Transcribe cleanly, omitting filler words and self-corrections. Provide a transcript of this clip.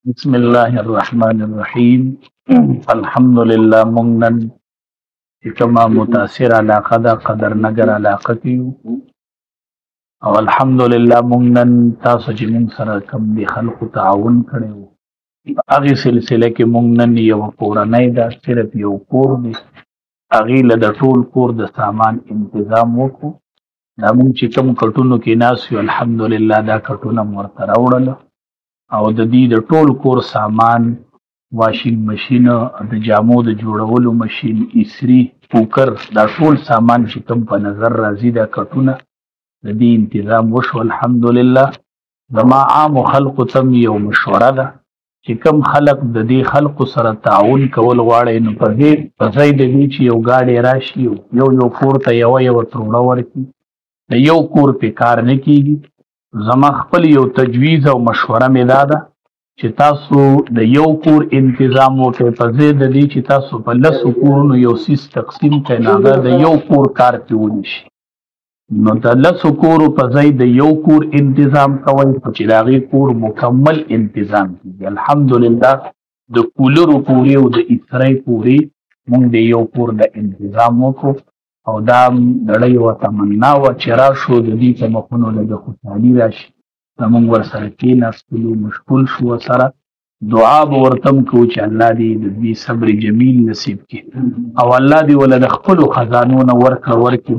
بسم الله الرحمن الرحیم. الحمدلله مونږ نن چې کومه متاثر علاقه ده قدرنګر علاقه کې یو او الحمدلله مونږ نن تاسو چې مونږ سره کوم دي خلکو تعاون کړی و په هغې سلسله کې مونږ نن یو کورنۍ ده صرف یو کور دی هغې له د ټول کور د سامان انتظام وکړو. دا مونږ چې کوم کټونو کې ناست یو الحمدلله دا کټونه مو ورته راوړله او د دې د ټول کور سامان واشنګ ماشین د جامو د جوړولو ماشین اسري کوکر دا ټول سامان چې کوم په نظر راځي دا کټونه د دې انتظام وشو الحمدلله. زما عام خلقو ته یو مشوره ده چې کوم خلق د دې خلقو سره تعاون کول غواړي نو په ځای د دې چې یو ګاډی راشي یو کور ته یوه تروړه ورکړي د یو کور پې کار نه کېږي. زما خپل یو تجویز او مشوره مې دا ده چې تاسو د یو کور انتظام وکړئ په ځای د دې چې تاسو په 10 کورونو یو څیز تقسیم کړئ نو هغه د یو کور کار پې ونشي. نو د 10 کورو په ځای د یو کور انتظام کوئ چې د هغې کور مکمل انتظام کېږي. الحمدلله د کولرو پورې او د اسرۍ پورې موږ د یو کور د انتظام وکړو او دا دړی یوه تمنا وه چې راشو د دې په مخونو لږه خوشحالي راشي. زموږ ورسره کېناستلو مشغول شو ورسره دعا به ورته هم کوو چې الله دې د دوی صبر جمیل نصیب کړي او الله دې وله د خپلو خزانو نه ورکړي